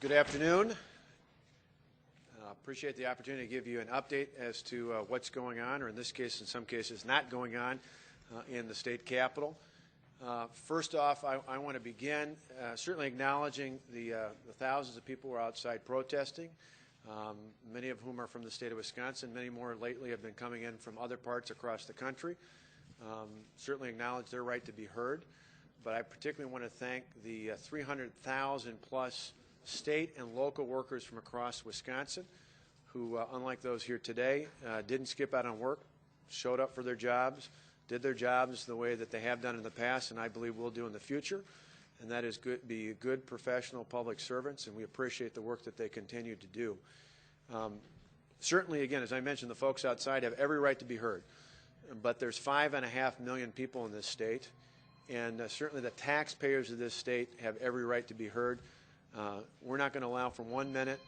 Good afternoon. Appreciate the opportunity to give you an update as to what's going on, or in this case, in some cases, not going on in the state capitol. First off, I want to begin certainly acknowledging the thousands of people who are outside protesting, many of whom are from the state of Wisconsin. Many more lately have been coming in from other parts across the country. Certainly acknowledge their right to be heard, but I particularly want to thank the 300,000 plus state and local workers from across Wisconsin who, unlike those here today, didn't skip out on work, showed up for their jobs, did their jobs the way that they have done in the past, and I believe will do in the future, and that is be good professional public servants, and we appreciate the work that they continue to do. Certainly, again, as I mentioned, the folks outside have every right to be heard, but there's 5.5 million people in this state, and certainly the taxpayers of this state have every right to be heard. We're not going to allow for 1 minute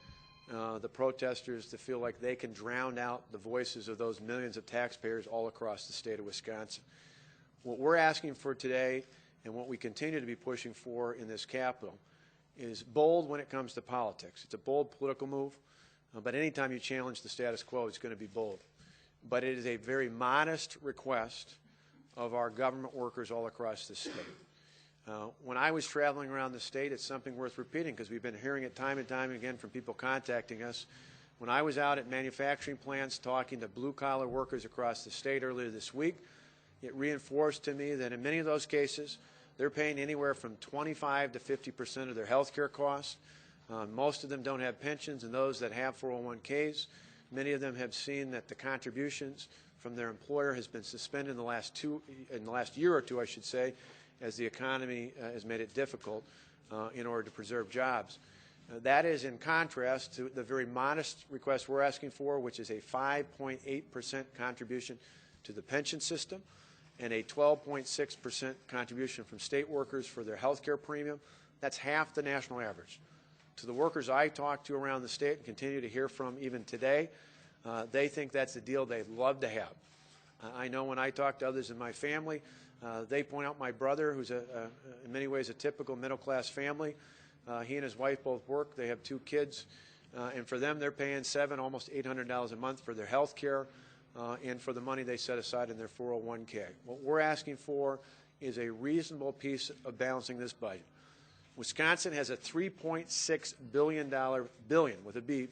the protesters to feel like they can drown out the voices of those millions of taxpayers all across the state of Wisconsin. What we're asking for today, and what we continue to be pushing for in this Capitol, is bold when it comes to politics. It's a bold political move, but anytime you challenge the status quo, it's going to be bold. But it is a very modest request of our government workers all across the state. When I was traveling around the state, it's something worth repeating because we've been hearing it time and time again from people contacting us. When I was out at manufacturing plants talking to blue-collar workers across the state earlier this week, it reinforced to me that in many of those cases, they're paying anywhere from 25 to 50% of their health care costs. Most of them don't have pensions, and those that have 401ks, many of them have seen that the contributions from their employer has been suspended in the last year or two, I should say, as the economy has made it difficult in order to preserve jobs. That is in contrast to the very modest request we're asking for, which is a 5.8% contribution to the pension system and a 12.6% contribution from state workers for their health care premium. That's half the national average. To the workers I talk to around the state and continue to hear from even today, they think that's the deal they'd love to have. I know when I talk to others in my family, they point out my brother, who's in many ways a typical middle-class family. He and his wife both work. They have 2 kids. And for them, they're paying almost $800 a month for their health care and for the money they set aside in their 401k. What we're asking for is a reasonable piece of balancing this budget. Wisconsin has a $3.6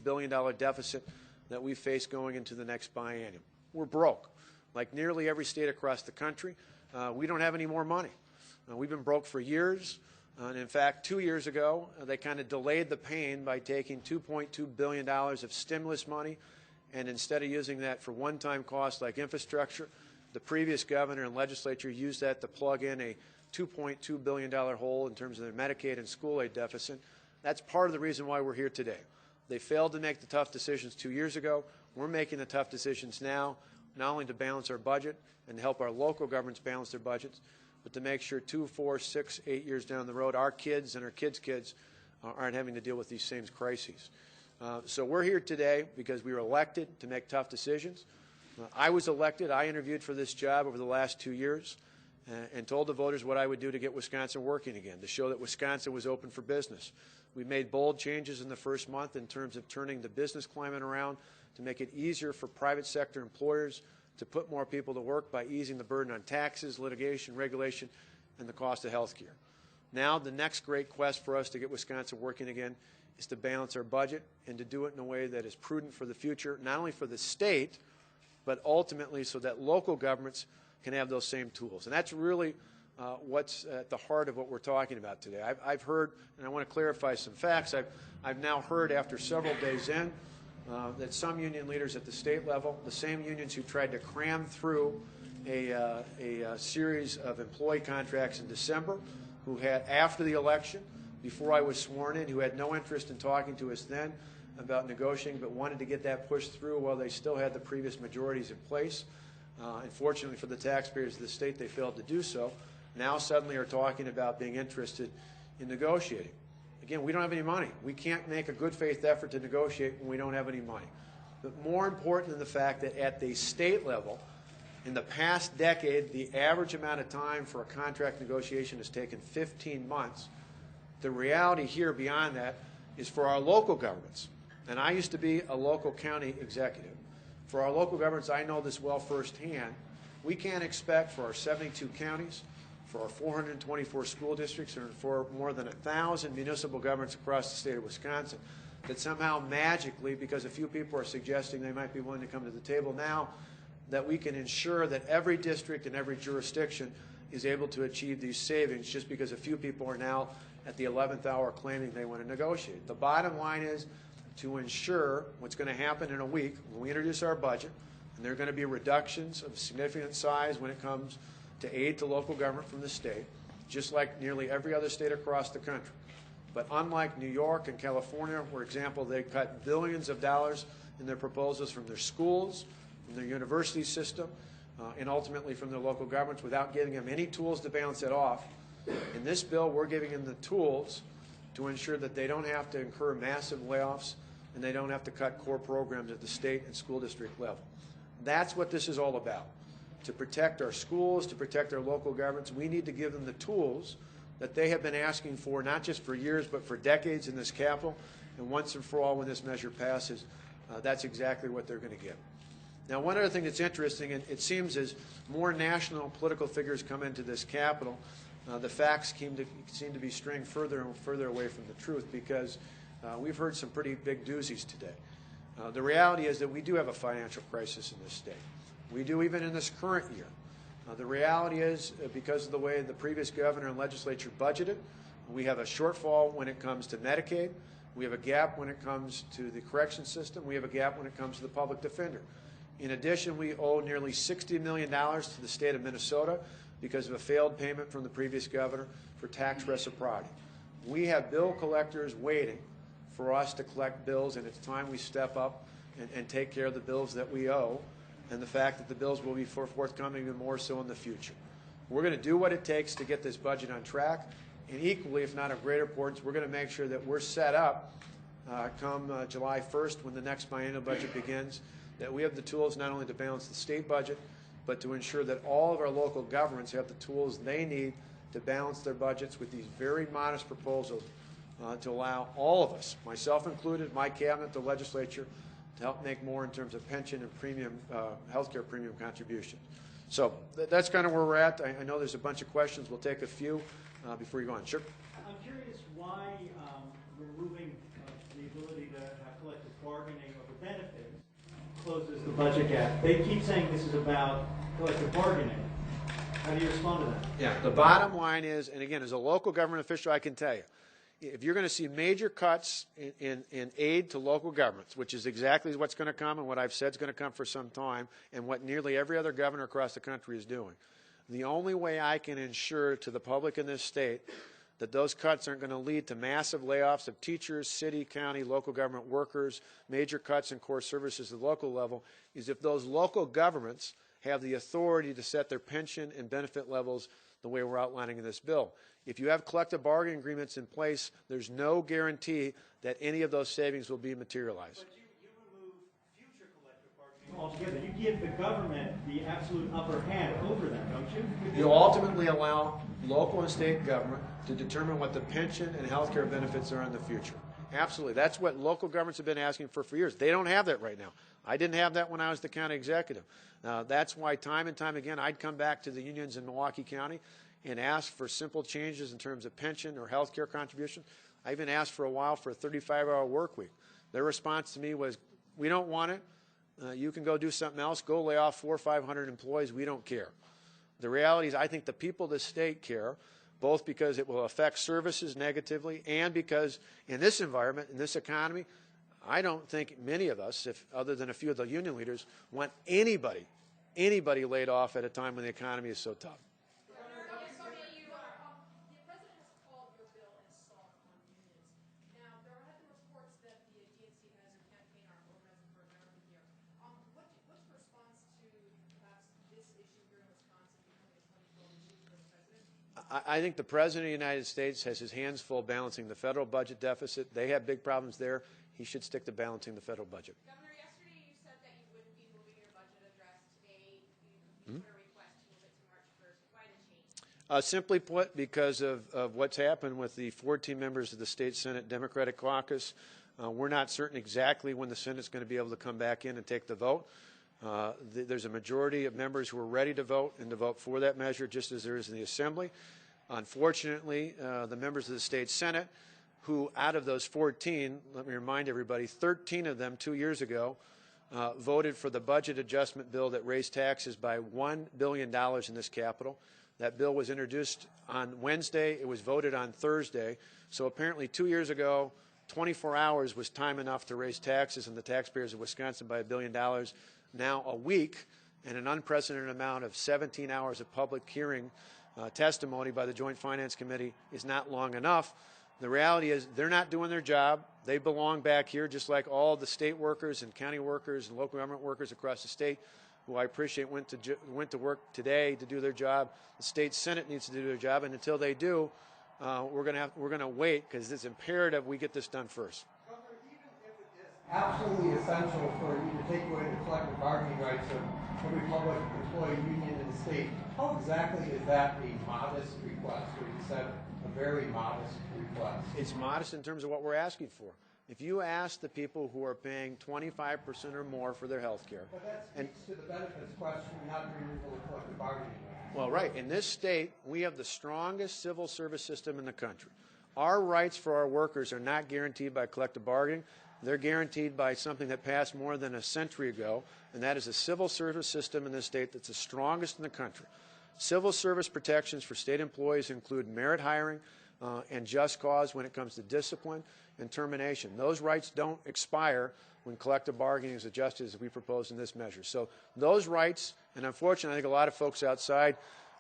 billion deficit that we face going into the next biennium. We're broke. Like nearly every state across the country, we don't have any more money. We've been broke for years. And in fact, 2 years ago, they kind of delayed the pain by taking $2.2 billion of stimulus money, and instead of using that for one-time costs like infrastructure, the previous governor and legislature used that to plug in a $2.2 billion hole in terms of their Medicaid and school aid deficit. That's part of the reason why we're here today. They failed to make the tough decisions 2 years ago. We're making the tough decisions now, not only to balance our budget and help our local governments balance their budgets, but to make sure 2, 4, 6, 8 years down the road, our kids and our kids' kids aren't having to deal with these same crises. So we're here today because we were elected to make tough decisions. I was elected. I interviewed for this job over the last 2 years and told the voters what I would do to get Wisconsin working again, to show that Wisconsin was open for business. We made bold changes in the first month in terms of turning the business climate around to make it easier for private sector employers to put more people to work by easing the burden on taxes, litigation, regulation, and the cost of health care. Now the next great quest for us to get Wisconsin working again is to balance our budget and to do it in a way that is prudent for the future, not only for the state, but ultimately so that local governments can have those same tools. And that's really what's at the heart of what we're talking about today. I've heard, and I want to clarify some facts, I've now heard after several days in that some union leaders at the state level, the same unions who tried to cram through a series of employee contracts in December, who had, after the election, before I was sworn in, who had no interest in talking to us then about negotiating, but wanted to get that pushed through while they still had the previous majorities in place. Unfortunately for the taxpayers of the state, they failed to do so. Now suddenly are talking about being interested in negotiating. Again, we don't have any money. We can't make a good faith effort to negotiate when we don't have any money. But more important than the fact that at the state level, in the past decade, the average amount of time for a contract negotiation has taken 15 months. The reality here beyond that is for our local governments. And I used to be a local county executive. For our local governments, I know this well firsthand. We can't expect for our 72 counties, for our 424 school districts, and for more than 1,000 municipal governments across the state of Wisconsin, that somehow magically, because a few people are suggesting they might be willing to come to the table now, that we can ensure that every district and every jurisdiction is able to achieve these savings just because a few people are now at the 11th hour claiming they want to negotiate. The bottom line is to ensure what's going to happen in a week when we introduce our budget, and there are going to be reductions of significant size when it comes to aid to local government from the state, just like nearly every other state across the country. But unlike New York and California, for example, they cut billions of dollars in their proposals from their schools, from their university system, and ultimately from their local governments without giving them any tools to balance it off. In this bill, we're giving them the tools to ensure that they don't have to incur massive layoffs and they don't have to cut core programs at the state and school district level. That's what this is all about. To protect our schools, to protect our local governments, we need to give them the tools that they have been asking for, not just for years, but for decades in this Capitol. And once and for all, when this measure passes, that's exactly what they're going to get. Now, one other thing that's interesting, and it seems as more national political figures come into this Capitol, the facts seem to be straying further and further away from the truth, because we've heard some pretty big doozies today. The reality is that we do have a financial crisis in this state. We do even in this current year. The reality is, because of the way the previous governor and legislature budgeted, we have a shortfall when it comes to Medicaid. We have a gap when it comes to the correction system. We have a gap when it comes to the public defender. In addition, we owe nearly $60 million to the state of Minnesota because of a failed payment from the previous governor for tax reciprocity. We have bill collectors waiting for us to collect bills, and it's time we step up and take care of the bills that we owe, and the fact that the bills will be forthcoming even more so in the future. We're going to do what it takes to get this budget on track, and equally, if not of greater importance, we're going to make sure that we're set up come July 1st when the next biennial budget begins, that we have the tools not only to balance the state budget, but to ensure that all of our local governments have the tools they need to balance their budgets with these very modest proposals to allow all of us, myself included, my cabinet, the legislature, to help make more in terms of pension and premium, health care premium contributions. So that's kind of where we're at. I know there's a bunch of questions. We'll take a few before you go on. Sure. I'm curious why removing the ability to have collective bargaining over benefits closes the budget gap. They keep saying this is about collective bargaining. How do you respond to that? Yeah, the bottom line is, and again, as a local government official, I can tell you, if you're going to see major cuts in aid to local governments, which is exactly what's going to come and what I've said is going to come for some time, and what nearly every other governor across the country is doing, the only way I can ensure to the public in this state that those cuts aren't going to lead to massive layoffs of teachers, city, county, local government workers, major cuts in core services at the local level, is if those local governments have the authority to set their pension and benefit levels the way we're outlining in this bill. If you have collective bargaining agreements in place, there's no guarantee that any of those savings will be materialized. But you remove future collective bargaining altogether. You give the government the absolute upper hand over them, don't you? You ultimately allow local and state government to determine what the pension and health care benefits are in the future. Absolutely. That's what local governments have been asking for years. They don't have that right now. I didn't have that when I was the county executive. That's why time and time again I'd come back to the unions in Milwaukee County and ask for simple changes in terms of pension or health care contribution. I even asked for a while for a 35-hour work week. Their response to me was, we don't want it. You can go do something else. Go lay off 400 or 500 employees. We don't care. The reality is I think the people of the state care, both because it will affect services negatively and because in this environment, in this economy, I don't think many of us, if other than a few of the union leaders, want anybody laid off at a time when the economy is so tough. I think the President of the United States has his hands full balancing the federal budget deficit. They have big problems there. He should stick to balancing the federal budget. Governor, yesterday you said that you wouldn't be moving your budget address today. You put a request to move it to March 1st. Why the change? Simply put, because of what's happened with the 14 members of the State Senate Democratic Caucus, we're not certain exactly when the Senate's going to be able to come back in and take the vote. There's a majority of members who are ready to vote and to vote for that measure, just as there is in the Assembly. Unfortunately, the members of the State Senate, who out of those 14, let me remind everybody, 13 of them 2 years ago voted for the budget adjustment bill that raised taxes by $1 billion in this Capitol. That bill was introduced on Wednesday. It was voted on Thursday. So apparently 2 years ago, 24 hours was time enough to raise taxes on the taxpayers of Wisconsin by $1 billion. Now a week and an unprecedented amount of 17 hours of public hearing testimony by the Joint Finance Committee is not long enough. The reality is they're not doing their job. They belong back here just like all the state workers and county workers and local government workers across the state who I appreciate went to work today to do their job. The State Senate needs to do their job, and until they do, we're going to wait because it's imperative we get this done first. Governor, even if it is absolutely essential for you to take away the collective bargaining rights of every public employee union in the state, how exactly is that a modest request, or you said a very modest request? It's modest in terms of what we're asking for. If you ask the people who are paying 25% or more for their health care. But that speaks to the benefits question, not the removal of collective bargaining rights. Well, right. In this state, we have the strongest civil service system in the country. Our rights for our workers are not guaranteed by collective bargaining. They're guaranteed by something that passed more than a century ago, and that is a civil service system in this state that's the strongest in the country. Civil service protections for state employees include merit hiring and just cause when it comes to discipline and termination. Those rights don't expire when collective bargaining is adjusted as we propose in this measure. So those rights, and unfortunately I think a lot of folks outside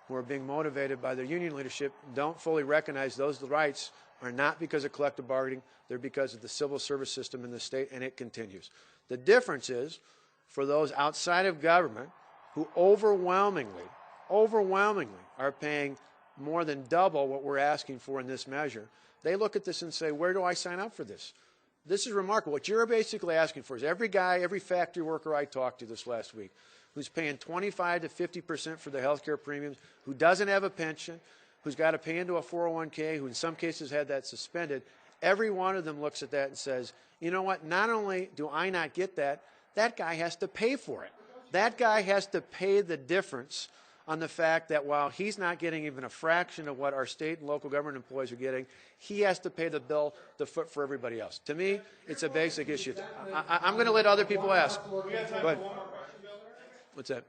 who are being motivated by their union leadership don't fully recognize those rights are not because of collective bargaining, they're because of the civil service system in the state, and it continues. The difference is for those outside of government who overwhelmingly are paying more than double what we're asking for in this measure, they look at this and say, where do I sign up for this? This is remarkable. What you're basically asking for is every guy, every factory worker I talked to this last week who's paying 25 to 50% for their health care premiums, who doesn't have a pension, who's got to pay into a 401k, who in some cases had that suspended, every one of them looks at that and says, you know what, not only do I not get that, that guy has to pay for it. That guy has to pay the difference on the fact that while he's not getting even a fraction of what our state and local government employees are getting, he has to pay the bill to foot for everybody else. To me, it's a basic issue. I'm going to let other people ask. Go ahead. What's that?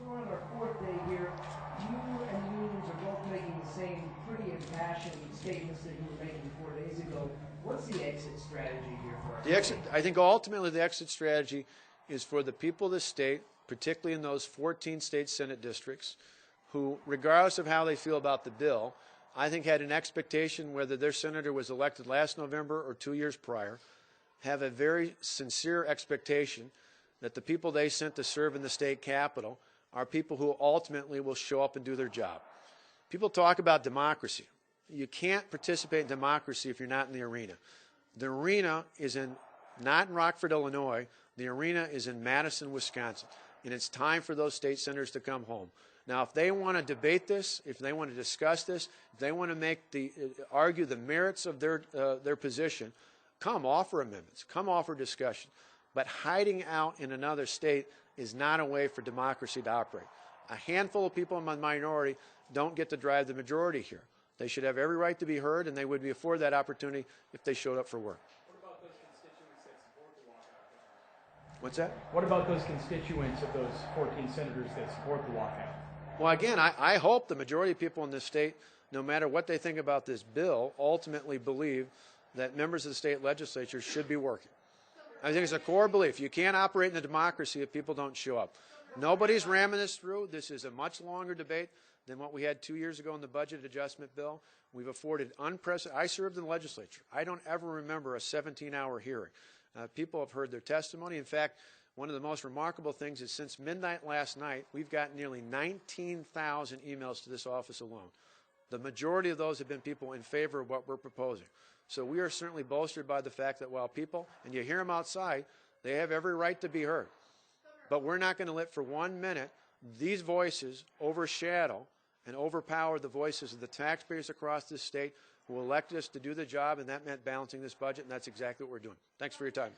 We're on our fourth day here. You and the unions are both making the same pretty impassioned statements that you were making 4 days ago. What's the exit strategy here for us? I think ultimately the exit strategy is for the people of the state, particularly in those 14 state Senate districts, who, regardless of how they feel about the bill, I think had an expectation, whether their senator was elected last November or 2 years prior, have a very sincere expectation that the people they sent to serve in the state capitol are people who ultimately will show up and do their job. People talk about democracy. You can't participate in democracy if you're not in the arena. The arena is not in Rockford, Illinois. The arena is in Madison, Wisconsin. And it's time for those state senators to come home. Now, if they want to debate this, if they want to discuss this, if they want to argue the merits of their position, come offer amendments, come offer discussion. But hiding out in another state is not a way for democracy to operate. A handful of people in the minority don't get to drive the majority here. They should have every right to be heard, and they would be afforded that opportunity if they showed up for work. What about those constituents that support the walkout? What's that? What about those constituents of those 14 senators that support the walkout? Well, again, I hope the majority of people in this state, no matter what they think about this bill, ultimately believe that members of the state legislature should be working. I think it's a core belief. You can't operate in a democracy if people don't show up. Nobody's ramming this through. This is a much longer debate than what we had 2 years ago in the budget adjustment bill. We've afforded unprecedented. I served in the legislature. I don't ever remember a 17-hour hearing. People have heard their testimony. In fact, one of the most remarkable things is since midnight last night, we've gotten nearly 19,000 emails to this office alone. The majority of those have been people in favor of what we're proposing. So we are certainly bolstered by the fact that while people, and you hear them outside, they have every right to be heard. But we're not going to let for 1 minute these voices overshadow and overpower the voices of the taxpayers across this state who elected us to do the job, and that meant balancing this budget, and that's exactly what we're doing. Thanks for your time.